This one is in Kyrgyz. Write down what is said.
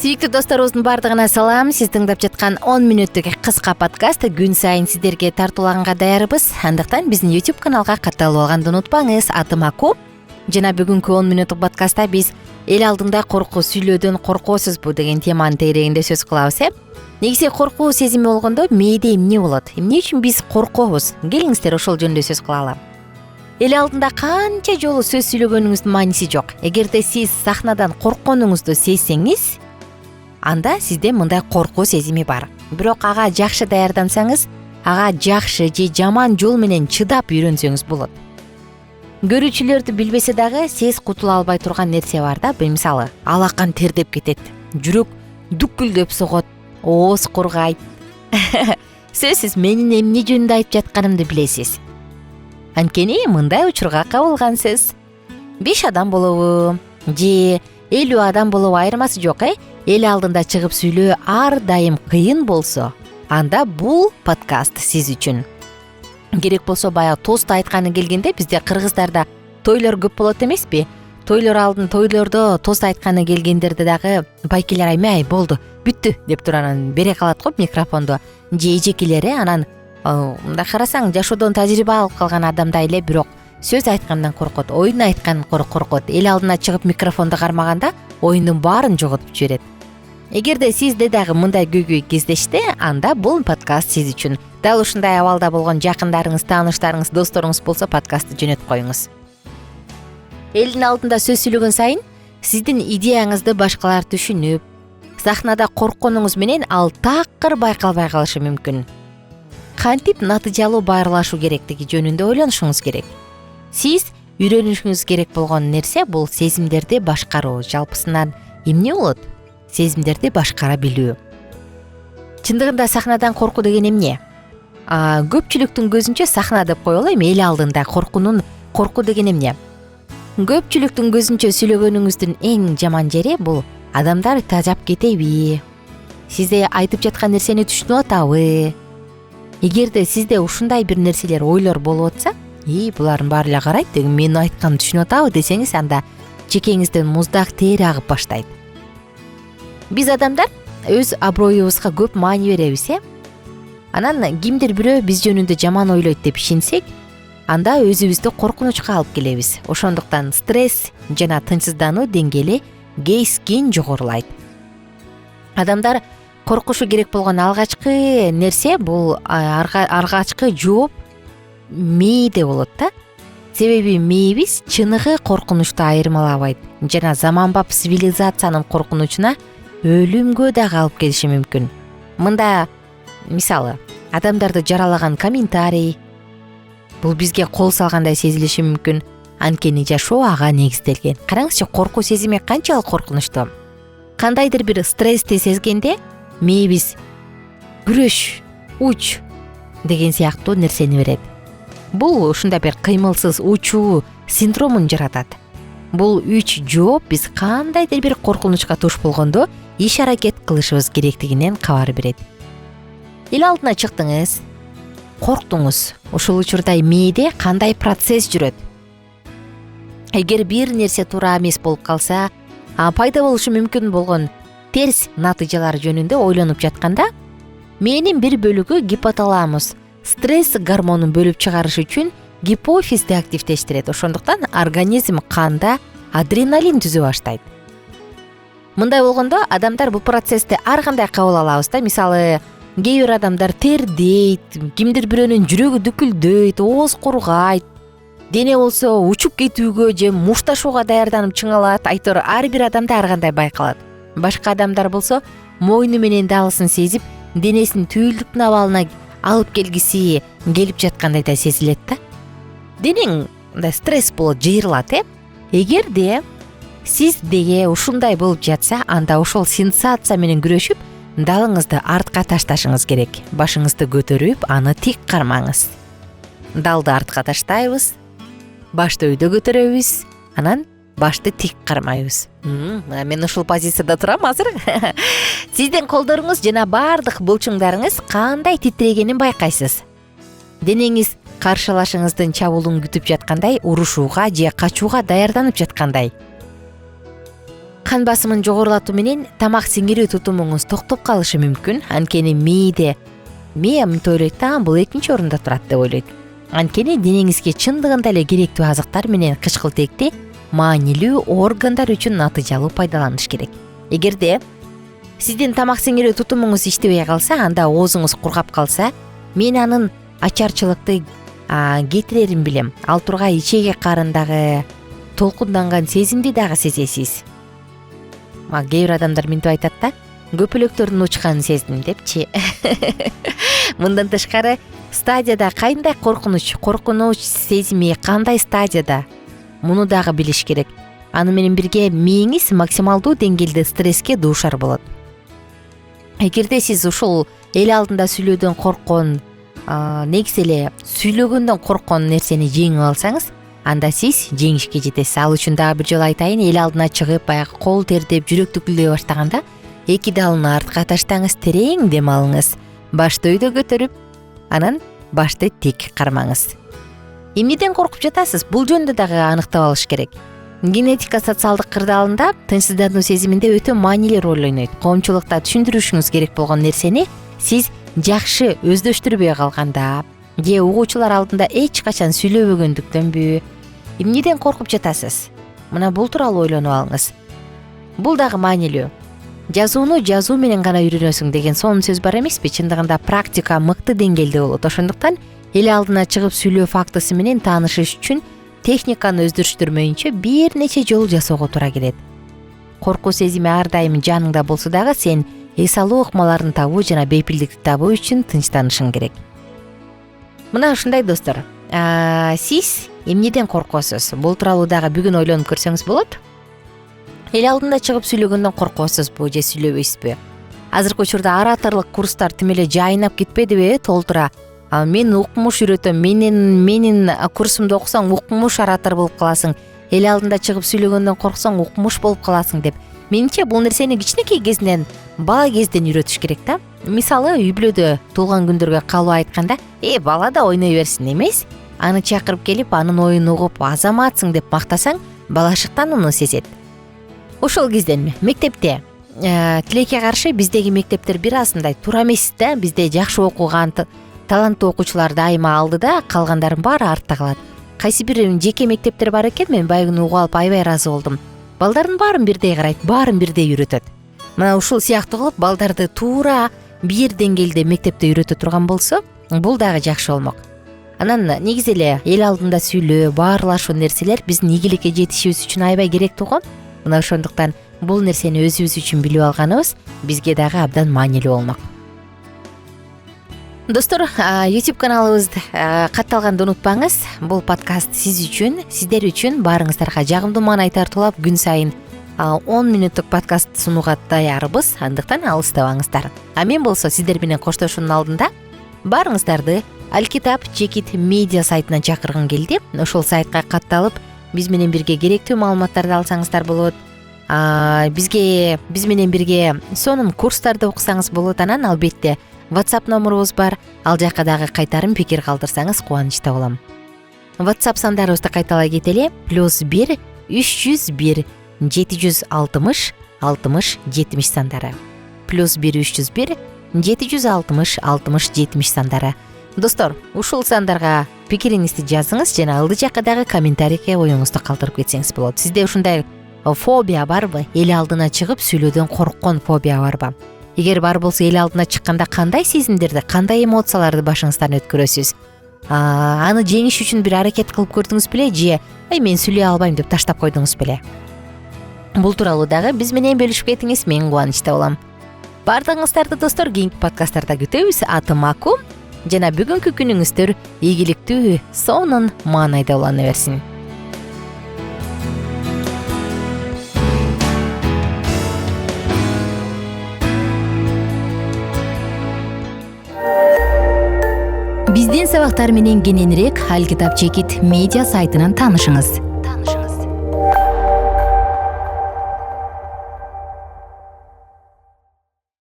Сүйүктүү досторубуздун баардыгына салам. Сиз тыңдап жаткан 10 мүнөттүк кыска подкаст күн сайын сиздерге тартуулаганга даярбыз. Андыктан биздин YouTube каналга катталып алганды унутпаңыз. Атым Аку. Жана бүгүнкү 10 мүнөттүк подкастта биз эл алдында коркуу сүйлөөдөн коркосузбу деген теманын тегерегинде сөз кылабыз. Негизи коркуу сезими болгондо мээде эмне болот? Эмне үчүн биз коркобуз? Келиңиздер ошол жөнүндө сөз кылалы. Эл алдында канча жолу сөз сүйлөгөнүңүздүн мааниси жок. Эгерде сиз сахнадан коркконуңузду сезсеңиз, анда сизде мындай коркуу сезими бар. Бирок ага жакшы даярдансаңыз, ага жакшы же жаман жол менен чыдап үйрөнсөңүз болот. Көрүүчүлөрдү билбесе дагы сиз кутула албай турган нерсе бар да. Мисалы, алакан тердеп кетет, жүрөк дүккүлдөп согот, ооз кургайт. Сөзсүз менин эмне жөнүндө айтып жатканымды билесиз. Анткени мындай учурга кабылгансыз. 5 адам болобу же 50 адам болобу айырмасы жок, Эл алдында чыгып сүйлөө ар дайым кыйын болсо, анда бул подкаст сиз үчүн. Керек болсо баягы тост айтканы келгенде бизде кыргыздарда тойлор көп болот эмеспи? Тойлордо тост айтканы келгендерде дагы байкелер аймай болду, бүттү деп туруп анан бере калат го микрофонду. Же эжекелери анан мындай карасаң жашоодон тажрыйба алып калган адамдай эле, бирок сөз айткандан коркот, оюн айткандан коркот. Эл алдына чыгып микрофонду кармаганда оюндун баарын жоготуп жиберет. Эгерде сизде дагы мындай көйгөй кездешти, анда бул подкаст сиз үчүн. Дал ушундай абалда болгон жакындарыңыз, тааныштарыңыз, досторуңуз болсо подкастты жөнөтүп коюңуз. Элдин алдында сөз сүйлөгөн сайын сиздин идеяңызды башкалар түшүнүп, сахнада коркконуңуз менен ал такыр байкалбай калышы мүмкүн. Кантип натыйжалуу байырлашуу керектиги жөнүндө ойлонушуңуз керек. Сиз үйрөнүшүңүз керек болгон нерсе бул сезимдерди башкаруу. Жалпысынан эмне болот? Сезимдерди башкара билүү. Чындыгында сахнадан коркуу деген эмне? Көпчүлүктүн көзүнчө сахна деп коелу, эл алдында коркуу деген эмне? Көпчүлүктүн көзүнчө сүйлөгөнүңүздүн эң жаман жери бул адамдар тажап кетеби? Сизде айтып жаткан нерсени түшүнүп атабы? Эгерде сизде ушундай бир нерселер, ойлор болуп атса, булардын баары эле карайт деген менин айтканымды түшүнүп атабы десеңиз, анда жекеңизден муздак тер агып баштайт. Биз адамдар өз аброюбузга көп маани беребиз, Анан кимдир бирөө биз жөнүндө жаман ойлойт деп ишенсек, анда өзүбүздү коркунучка алып келебиз. Ошондуктан стресс жана тынчсыздануу деңгээли кескин жогорулайт. Адамдар коркушу керек болгон алгачкы нерсе бул алгачкы жооп мээде болот да. Себеби мээбиз чыныгы коркунучту айырмалабайт жана заманбап цивилизациянын коркунучуна өлүмгө дагы алып келиши мүмкүн. Мында мисалы, адамдарды жаралаган комментарий бул бизге кол салгандай сезилиши мүмкүн. Анткени жашоо ага негизделген. Караңызчы, коркуу сезими канчалык коркунучтуу. Кандайдыр бир стрессти сезгенде мээбиз күрөш, уч деген сыяктуу нерсени берет. Бул ушундай бир кыймылсыз учуу синдромун жаратат. Бул үч жооп биз кандайдыр бир коркунучка туш болгондо иш аракет кылышыбыз керектигинен кабар берет. Эл алдына чыктыңыз, корктуңуз. Ушул учурда мээде кандай процесс жүрөт? Эгер бир нерсе туура эмес болуп калса, пайда болушу мүмкүн болгон терс натыйжалар жөнүндө ойлонуп жатканда, мээнин бир бөлүгү гипоталамус стресс гормонун бөлүп чыгарыш үчүн гипофизди активдештирет. Ошондуктан организм канда адреналин түзө баштайт. Мындай болгондо адамдар бул процессти ар кандай кабыл алабыз да. Мисалы, кээ бир адамдар тердейт, кимдир бирөөнүн жүрөгү дүкүлдөйт, ооз кургайт, дене болсо учуп кетүүгө же мушташууга даярданып чыңалат. Айтор ар бир адамда ар кандай байкалат. Башка адамдар болсо мойну менен дагысын сезип, денесинин түйүлдүктүн абалына алып келгиси келип жаткандай да сезилет да. Денең мындай стресс болот, жыйрылат, Эгерде сиздеге ушундай болуп жатса, анда ошол сенсация менен күрөшүп, далыңызды артка ташташыңыз керек. Башыңызды көтөрүп, аны тик кармаңыз. Далды артка таштайбыз, башты өйдө көтөрөбүз, анан башты тик кармайбыз. Мен ушул позицияда турам азыр. Сиздин колдоруңуз жана бардык булчуңдарыңыз кандай титрегенин байкайсыз. Денеңиз каршылашыңыздын чабуулун күтүп жаткандай, урушууга же качууга даярданып жаткандай. кан басымын жогорулатуу менен тамак сиңирүү тутумуңуз токтоп калышы мүмкүн. Анткени мээ мынтип ойлойт да, бул экинчи орунда турат деп ойлойт. Анткени денеңизге чындыгында эле керектүү азыктар менен кычкылтекти маанилүү органдар үчүн натыйжалуу пайдаланыш керек. Эгерде сиздин тамак сиңирүү тутумуңуз иштебей калса, анда оозуңуз кургап калса, мен анын ачарчылыкты кетирерин билем. Ал тургай ичеги карындагы толкунданган сезимди дагы сезесиз. Кээ бир адамдар мынтип айтат да, көпөлөктөрдүн учканын сездим депчи. Мындан тышкары стадияда кандай коркунуч сезими кандай стадияда, муну дагы билиш керек. Аны менен бирге мээңиз максималдуу деңгээлде стресске дуушар болот. Эгерде сиз ушул эл алдында сүйлөөдөн корккон, негизи эле сүйлөгөндөн корккон нерсени жеңип алсаңыз, анда сиз жеңишке жетесиз. Ал үчүн дагы бир жолу айтайын, эл алдына чыгып, баягы кол тердеп, жүрөк түкүлдөй баштаганда эки далын артка таштаңыз, терең дем алыңыз. Башты өйдө көтөрүп, анан башты тик кармаңыз. Эмнеден коркуп жатасыз? Бул жөнүндө дагы аныктап алыш керек. Генетика социалдык кырдаалында тынчсыздануу сезиминде өтө маанилүү роль ойнойт. Коомчулукта түшүндүрүшүңүз керек болгон нерсени сиз жакшы өздөштүрбөй калганда, же угуучулар алдында эч качан сүйлөбөгөндүктөнбү, эмнеден коркуп жатасыз? Мына бул тууралуу ойлонуп алыңыз. Бул дагы маанилүү. Жазууну жазуу менен гана үйрөнөсүң деген сонун сөз бар эмеспи? Чындыгында практика мыкты деңгээлде болот. Ошондуктан эл алдына чыгып сүйлөө фактысы менен таанышыш үчүн техниканы өздөрүштүрмөйүнчө бир нече жол жасоого туура келет. Коркуу сезими ар дайым жаныңда болсо дагы сен эс алуу ыкмаларын табуу жана бейпилдикти табуу үчүн тынчтанышың керек. Мына ушундай достор, сиз эмнеден коркосуз? Бул тууралуу дагы бүгүн ойлонуп көрсөңүз болот. Эл алдында чыгып сүйлөгөндөн коркосузбу же сүйлөбөйсүзбү? Азыркы учурда ораторлук курстар тим эле жайнап кетпедиби? Толтура. Мен укмуш үйрөтөм, менин курсумду окусаң укмуш оратор болуп каласың. Эл алдында чыгып сүйлөгөндөн корксоң укмуш болуп каласың деп. Менимче бул нерсени кичинекей кезинен, бала кезден үйрөтүш керек да. Мисалы, үй бүлөдө туулган күндөргө калып айтканда, бала да ойной берсин эмес. Аны чакырып келип, анын оюн угуп, азаматсың деп мактасаң, балашыктан уну сезет. Ошол кезден мектепте тилекке каршы биздеги мектептер бир азындай туура эмес да. Бизде жакшы окуган таланттуу окуучулар дайыма алдыда, калгандардын баары артта калат. Кайсы бир жеке мектептер бар экен, мен байгыны угуп алып аябай ыраазы болдум. Балдардын баарын бирдей карайт, баарын бирдей үйрөтөт. Мына ушул сыяктуу кылып балдарды туура бир деңгээлде мектепте үйрөтө турган болсо, бул дагы жакшы болмок. Анан негизи эле эл алдында сүйлөө, баарлашуу нерселер биздин ийгиликке жетишибиз үчүн аябай керектүү го. Мына ошондуктан бул нерсени өзүбүз үчүн билип алганыбыз бизге дагы абдан маанилүү болмок. Достор, YouTube каналыбызды катталганды унутпаңыз. Бул подкаст сиз үчүн, сиздер үчүн баарыңыздарга жагымдуу маанай тартуулап күн сайын 10 мүнөттүк подкаст сунууга даярбыз. Андыктан алыстабаңыздар. Мен болсо сиздер менен коштошуунун алдында баарыңыздарды Алкитап Чекит медиа сайтына чакыргым келди. Ошол сайтка катталып, биз менен бирге керектүү маалыматтарды алсаңыздар болот. Биз менен бирге сонун курстарды окусаңыз болот. Анан албетте WhatsApp номурубуз бар. Ал жакка дагы кайтарым пикир калтырсаңыз кубанычта болом. WhatsApp сандарыбызды кайталай кетели. +1 301 760 60 70 сандары. +1 301 760 60 70 сандары. Достор, ушул сандарга пикириңизди жазыңыз жана ылдый жакка дагы комментарийге оюңузду калтырып кетсеңиз болот. Сизде ушундай фобия барбы? Эл алдына чыгып сүйлөөдөн корккон фобия барбы? Эгер бар болсо, эл алдына чыкканда кандай сезимдерди, кандай эмоцияларды башыңыздан өткөрөсүз? Аны жеңиш үчүн бир аракет кылып көрдүңүз беле же мен сүйлөй албайм деп таштап койдуңуз беле? Бул тууралуу дагы биз менен бөлүшүп кетиңиз, мен кубанычта болом. Бардыгыңыздарды достор кийинки подкасттарда күтөбүз. Атым Аку. Жана бүгүнкү күнүңүздөр ийгиликтүү, сонун маанайда улана берсин. Биздин сабактар менен кененирээк Алкитап Чекит медиа сайтынан таанышыңыз.